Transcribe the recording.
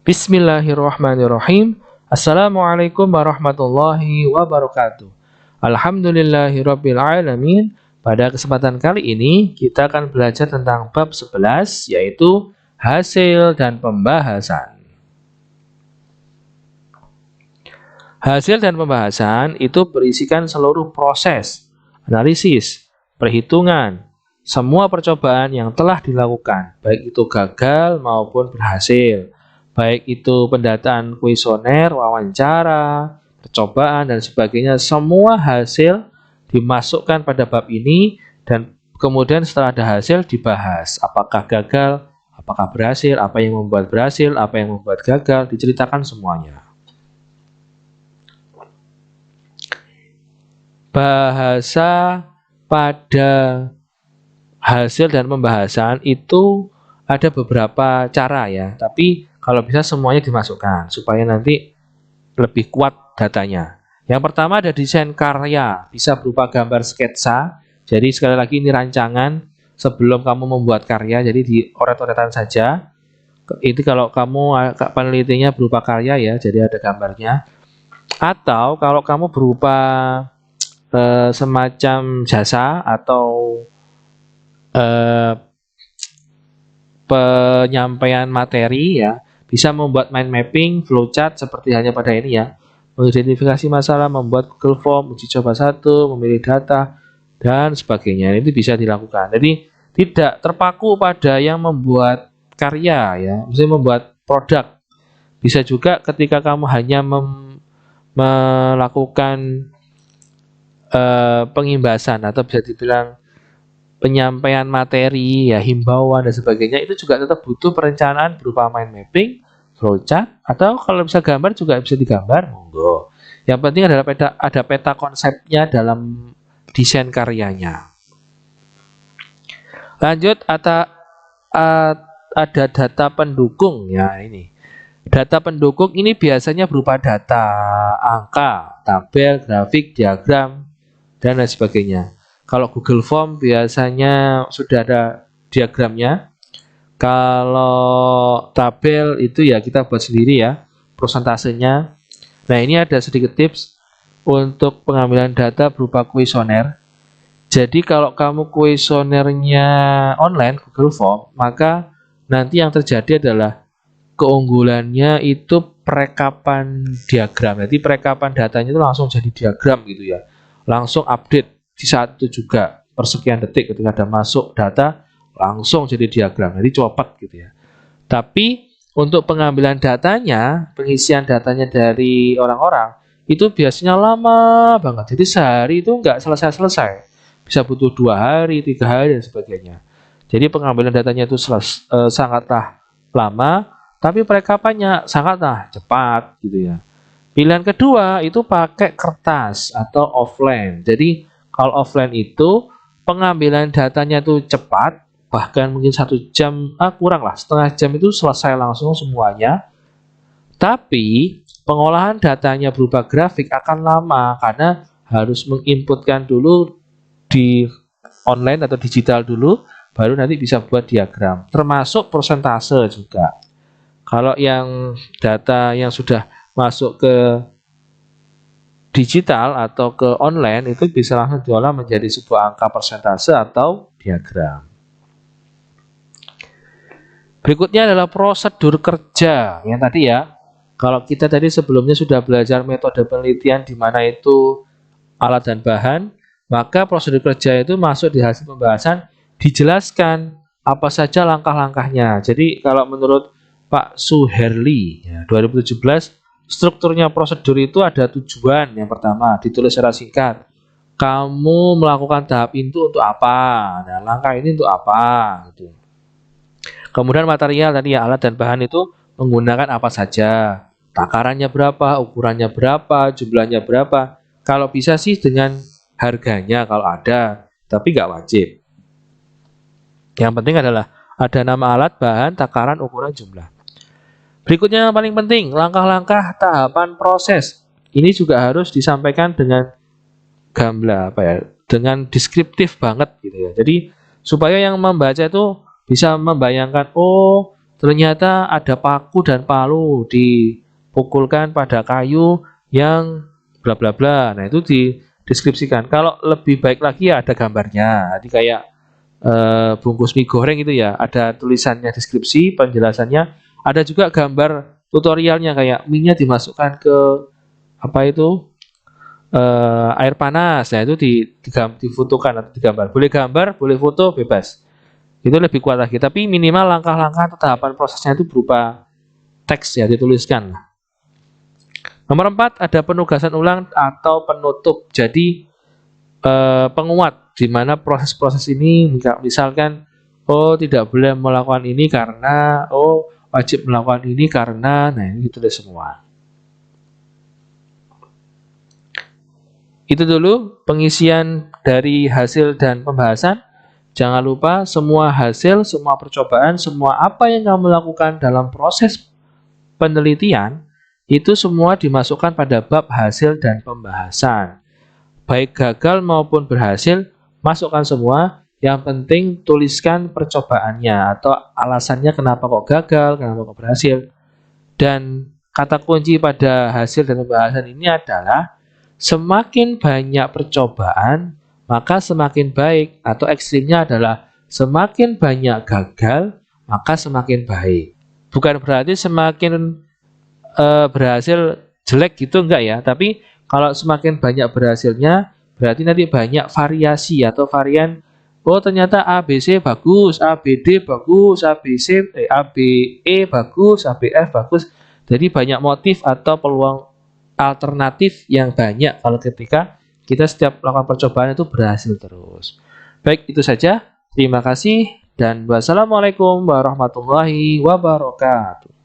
Bismillahirrahmanirrahim. Assalamualaikum warahmatullahi wabarakatuh. Alhamdulillahirabbil alamin. Pada kesempatan kali ini kita akan belajar tentang bab 11 yaitu hasil dan pembahasan. Hasil dan pembahasan itu berisikan seluruh proses, analisis, perhitungan, semua percobaan yang telah dilakukan, baik itu gagal maupun berhasil. Baik itu pendataan kuesioner, wawancara, percobaan, dan sebagainya, semua hasil dimasukkan pada bab ini dan kemudian setelah ada hasil dibahas. Apakah gagal, apakah berhasil, apa yang membuat berhasil, apa yang membuat gagal, diceritakan semuanya. Bahasa pada hasil dan pembahasan itu ada beberapa cara ya, tapi kalau bisa semuanya dimasukkan supaya nanti lebih kuat datanya. Yang pertama ada desain karya, bisa berupa gambar sketsa. Jadi sekali lagi ini rancangan sebelum kamu membuat karya, jadi dioret-oretan saja. Itu kalau kamu penelitiannya berupa karya ya, jadi ada gambarnya. Atau kalau kamu berupa semacam jasa atau penyampaian materi ya, bisa membuat mind mapping, flowchart seperti hanya pada ini ya, mengidentifikasi masalah, membuat Google Form, uji coba 1, memilih data, dan sebagainya. Itu bisa dilakukan. Jadi tidak terpaku pada yang membuat karya ya, misalnya membuat produk. Bisa juga ketika kamu hanya melakukan pengimbasan atau bisa dibilang penyampaian materi ya, himbauan dan sebagainya, itu juga tetap butuh perencanaan berupa mind mapping, flowchart, atau kalau bisa gambar juga bisa digambar, monggo. Yang penting adalah ada peta konsepnya dalam desain karyanya. Lanjut, ada data pendukung ya ini. Data pendukung ini biasanya berupa data, angka, tabel, grafik, diagram, dan lain sebagainya. Kalau Google Form biasanya sudah ada diagramnya. Kalau tabel itu ya kita buat sendiri ya, prosentasenya. Nah, ini ada sedikit tips untuk pengambilan data berupa kuesioner. Jadi kalau kamu kuesionernya online Google Form, maka nanti yang terjadi adalah keunggulannya itu perekapan diagram. Jadi perekapan datanya itu langsung jadi diagram gitu ya. Langsung update di saat itu juga, persekian detik ketika ada masuk data langsung jadi diagram, jadi cepat gitu ya. Tapi untuk pengambilan datanya, pengisian datanya dari orang-orang itu biasanya lama banget. Jadi sehari itu nggak selesai-selesai, bisa butuh 2 hari, 3 hari dan sebagainya. Jadi pengambilan datanya itu sangatlah lama, tapi perekapannya sangatlah cepat gitu ya. Pilihan kedua itu pakai kertas atau offline. Jadi kalau offline itu pengambilan datanya itu cepat, bahkan mungkin 1 jam, kurang lah, setengah jam itu selesai langsung semuanya. Tapi pengolahan datanya berupa grafik akan lama karena harus menginputkan dulu di online atau digital dulu, baru nanti bisa buat diagram. Termasuk persentase juga. Kalau yang data yang sudah masuk ke digital atau ke online itu bisa langsung diolah menjadi sebuah angka persentase atau diagram. Berikutnya adalah prosedur kerja yang tadi ya. Kalau kita tadi sebelumnya sudah belajar metode penelitian di mana itu alat dan bahan, maka prosedur kerja itu masuk di hasil pembahasan, dijelaskan apa saja langkah-langkahnya. Jadi kalau menurut Pak Suherli ya, 2017, strukturnya prosedur itu ada tujuan. Yang pertama, ditulis secara singkat. Kamu melakukan tahap itu untuk apa? Nah, langkah ini untuk apa? Gitu. Kemudian material tadi ya, alat dan bahan itu menggunakan apa saja. Takarannya berapa, ukurannya berapa, jumlahnya berapa. Kalau bisa sih dengan harganya kalau ada, tapi nggak wajib. Yang penting adalah ada nama alat, bahan, takaran, ukuran, jumlah. Berikutnya yang paling penting, langkah-langkah tahapan proses. Ini juga harus disampaikan dengan gamblang, dengan deskriptif banget gitu ya. Jadi supaya yang membaca itu bisa membayangkan, oh ternyata ada paku dan palu dipukulkan pada kayu yang bla bla bla. Nah, itu dideskripsikan. Kalau lebih baik lagi ya ada gambarnya. Jadi kayak bungkus mie goreng itu ya, ada tulisannya, deskripsi, penjelasannya, ada juga gambar tutorialnya kayak mie-nya dimasukkan ke apa itu air panas. Nah, itu difotokan atau digambar. Boleh gambar, boleh foto, bebas. Itu lebih kuat lagi, tapi minimal langkah-langkah atau tahapan prosesnya itu berupa teks ya, dituliskan. Nomor 4 ada penugasan ulang atau penutup. Jadi penguat di mana proses-proses ini misalkan tidak boleh melakukan ini karena wajib melakukan ini karena, nah ini ditulis semua. Itu dulu pengisian dari hasil dan pembahasan. Jangan lupa semua hasil, semua percobaan, semua apa yang kamu lakukan dalam proses penelitian itu semua dimasukkan pada bab hasil dan pembahasan. Baik gagal maupun berhasil, masukkan semua. Yang penting tuliskan percobaannya atau alasannya kenapa kok gagal, kenapa kok berhasil. Dan kata kunci pada hasil dan pembahasan ini adalah semakin banyak percobaan, maka semakin baik, atau ekstrimnya adalah semakin banyak gagal, maka semakin baik. Bukan berarti semakin berhasil jelek gitu, enggak ya. Tapi kalau semakin banyak berhasilnya, berarti nanti banyak variasi atau varian. Ternyata ABC bagus, ABD bagus, ABE bagus, ABF bagus. Jadi banyak motif atau peluang alternatif yang banyak kalau ketika kita setiap melakukan percobaan itu berhasil terus. Baik, itu saja. Terima kasih dan wassalamualaikum warahmatullahi wabarakatuh.